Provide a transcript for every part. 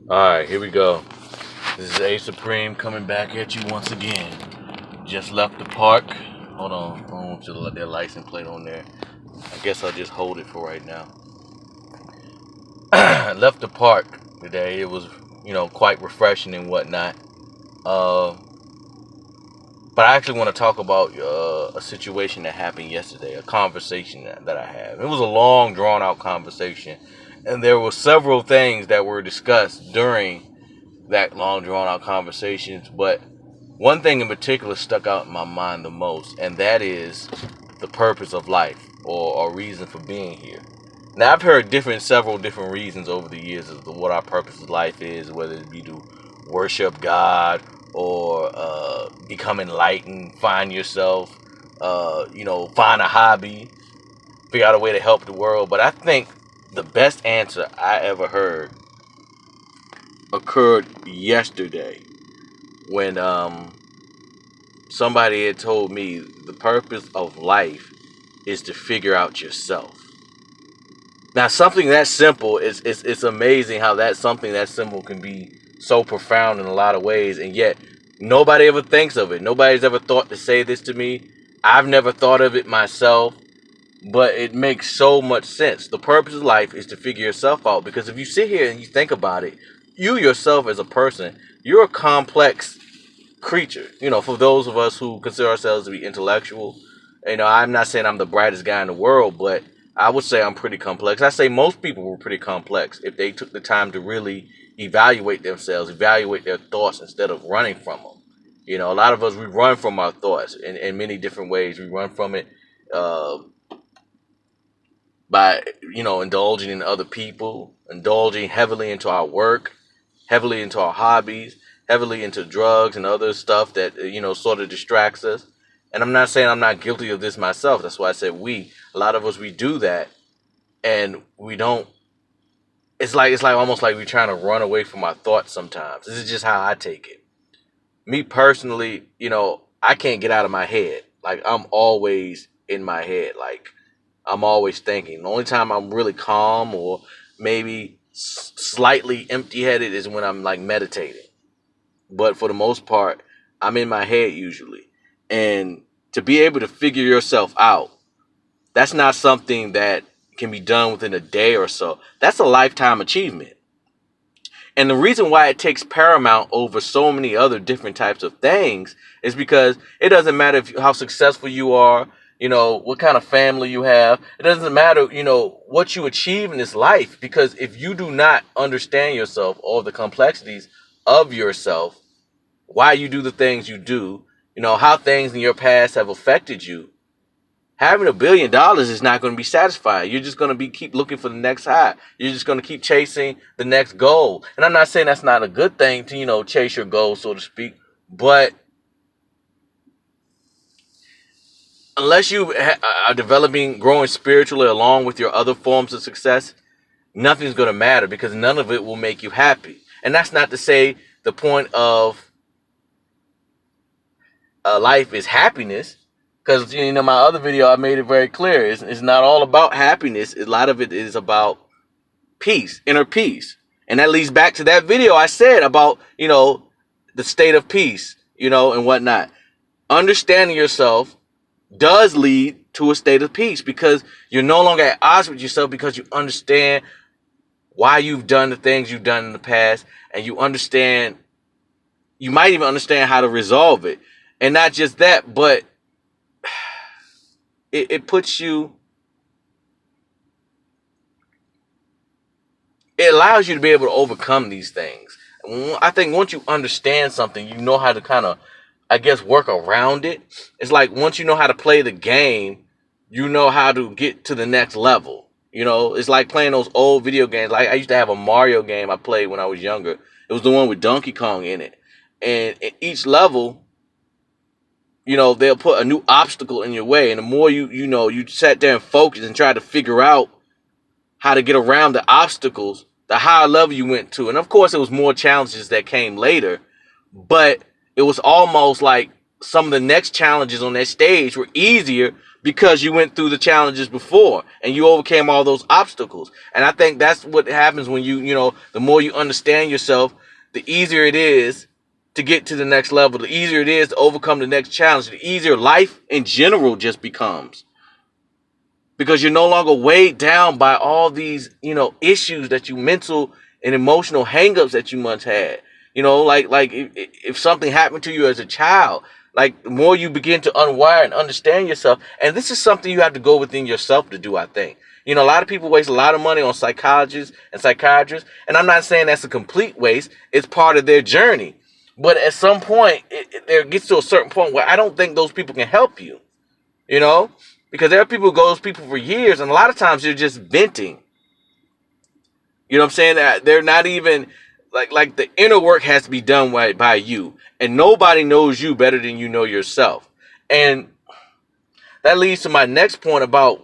Alright, here we go. This is A Supreme coming back at you once again. Just left the park. Hold on, I don't want you to let that license plate on there. I guess I'll just hold it for right now. Left the park today. It was, quite refreshing and whatnot. Uh, but I actually want to talk about a situation that happened yesterday, a conversation that I had. It was a long, drawn-out conversation, and there were several things that were discussed during that long drawn out conversations, but one thing in particular stuck out in my mind the most, and that is the purpose of life or reason for being here. Now I've heard several different reasons over the years as to what our purpose of life is, whether it be to worship God or become enlightened, find yourself, find a hobby, figure out a way to help the world. But I think the best answer I ever heard occurred yesterday when somebody had told me the purpose of life is to figure out yourself. Now, something that simple it's amazing how something that simple can be so profound in a lot of ways, and yet nobody ever thinks of it. Nobody's ever thought to say this to me. I've never thought of it myself, but it makes so much sense. The purpose of life is to figure yourself out, because if you sit here and you think about it, you yourself as a person, you're a complex creature. For those of us who consider ourselves to be intellectual, I'm not saying I'm the brightest guy in the world, but I would say I'm pretty complex. I say most people were pretty complex if they took the time to really evaluate themselves, evaluate their thoughts instead of running from them. A lot of us, we run from our thoughts in many different ways. We run from it by, indulging in other people, indulging heavily into our work, heavily into our hobbies, heavily into drugs and other stuff that, sort of distracts us. And I'm not saying I'm not guilty of this myself. That's why I said a lot of us, we do that, and we don't, it's like almost like we're trying to run away from our thoughts sometimes. This is just how I take it. Me personally, I can't get out of my head. Like, I'm always in my head. Like, I'm always thinking. The only time I'm really calm or maybe slightly empty-headed is when I'm like meditating. But for the most part, I'm in my head usually. And to be able to figure yourself out, that's not something that can be done within a day or so. That's a lifetime achievement. And the reason why it takes paramount over so many other different types of things is because it doesn't matter how successful you are, what kind of family you have. It doesn't matter, what you achieve in this life, because if you do not understand yourself or the complexities of yourself, why you do the things you do, how things in your past have affected you, having $1 billion is not going to be satisfied. You're just going to keep looking for the next high. You're just going to keep chasing the next goal. And I'm not saying that's not a good thing to, chase your goal, so to speak. But unless you are growing spiritually along with your other forms of success, nothing's going to matter, because none of it will make you happy. And that's not to say the point of life is happiness, because my other video, I made it very clear. It's not all about happiness. A lot of it is about peace, inner peace. And that leads back to that video I said about, the state of peace, and whatnot. Understanding yourself does lead to a state of peace, because you're no longer at odds with yourself, because you understand why you've done the things you've done in the past, and you might even understand how to resolve it. And not just that, but it puts you, it allows you to be able to overcome these things. I think once you understand something, you know how to kind of, I guess, work around it. It's like once you know how to play the game, you know how to get to the next level. It's like playing those old video games. Like, I used to have a Mario game I played when I was younger. It was the one with Donkey Kong in it. And in each level, they'll put a new obstacle in your way. And the more you sat there and focused and tried to figure out how to get around the obstacles, the higher level you went to. And of course, it was more challenges that came later, but it was almost like some of the next challenges on that stage were easier because you went through the challenges before and you overcame all those obstacles. And I think that's what happens when the more you understand yourself, the easier it is to get to the next level, the easier it is to overcome the next challenge, the easier life in general just becomes. Because you're no longer weighed down by all these, issues that you mental and emotional hangups that you once had. Like if something happened to you as a child, like the more you begin to unwire and understand yourself, and this is something you have to go within yourself to do, I think. A lot of people waste a lot of money on psychologists and psychiatrists, and I'm not saying that's a complete waste. It's part of their journey. But at some point, there gets to a certain point where I don't think those people can help you, because there are people who go to those people for years, and a lot of times they're just venting. You know what I'm saying? That they're not even like the inner work has to be done by you, and nobody knows you better than you know yourself. And that leads to my next point about,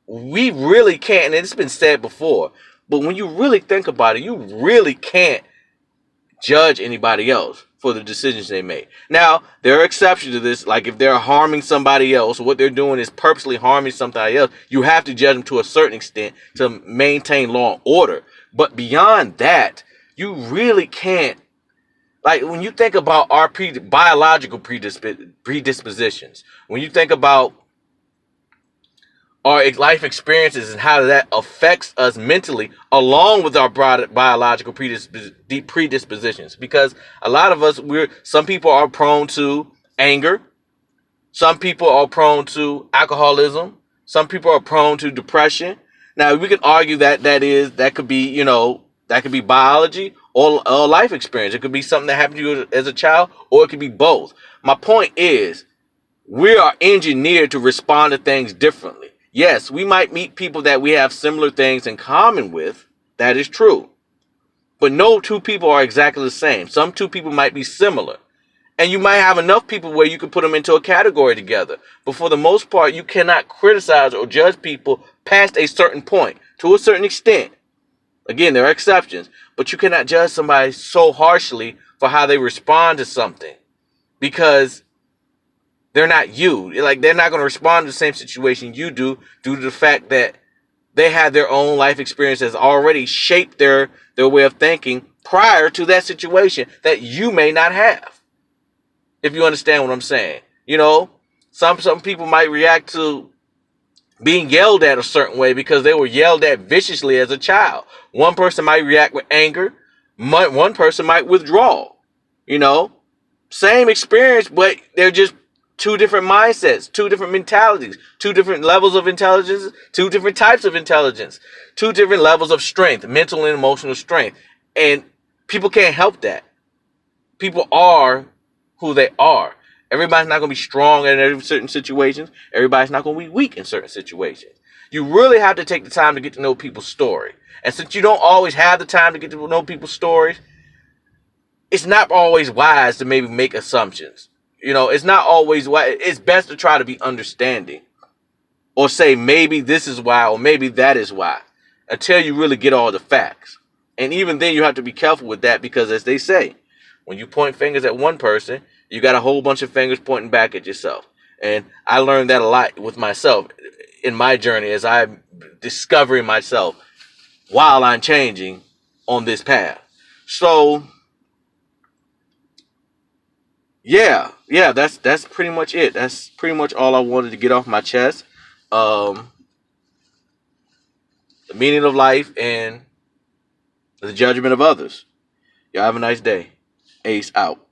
we really can't, and it's been said before, but when you really think about it, you really can't judge anybody else for the decisions they make. Now, there are exceptions to this, like if they're harming somebody else, or what they're doing is purposely harming somebody else, you have to judge them to a certain extent to maintain law and order. But beyond that, you really can't. Like when you think about our biological predispositions, when you think about our life experiences and how that affects us mentally, along with our broad biological predispositions, because a lot of us, some people are prone to anger, some people are prone to alcoholism, some people are prone to depression. Now we could argue that could be biology or life experience. It could be something that happened to you as a child, or it could be both. My point is, we are engineered to respond to things differently. Yes, we might meet people that we have similar things in common with. That is true. But no two people are exactly the same. Some two people might be similar. And you might have enough people where you can put them into a category together. But for the most part, you cannot criticize or judge people past a certain point, to a certain extent. Again, there are exceptions. But you cannot judge somebody so harshly for how they respond to something. Because they're not you. Like, they're not going to respond to the same situation you do, due to the fact that they have their own life experience that's already shaped their way of thinking prior to that situation that you may not have. If you understand what I'm saying. Some people might react to being yelled at a certain way because they were yelled at viciously as a child. One person might react with anger. One person might withdraw. Same experience, but they're just two different mindsets, two different mentalities, two different levels of intelligence, two different types of intelligence, two different levels of strength, mental and emotional strength. And people can't help that. People are who they are. Everybody's not going to be strong in certain situations. Everybody's not going to be weak in certain situations. You really have to take the time to get to know people's story. And since you don't always have the time to get to know people's stories, it's not always wise to maybe make assumptions. It's not always wise. It's best to try to be understanding, or say maybe this is why, or maybe that is why, until you really get all the facts. And even then, you have to be careful with that, because as they say, when you point fingers at one person, you got a whole bunch of fingers pointing back at yourself. And I learned that a lot with myself in my journey as I'm discovering myself while I'm changing on this path. So yeah, that's pretty much it. That's pretty much all I wanted to get off my chest. The meaning of life and the judgment of others. Y'all have a nice day. Ace out.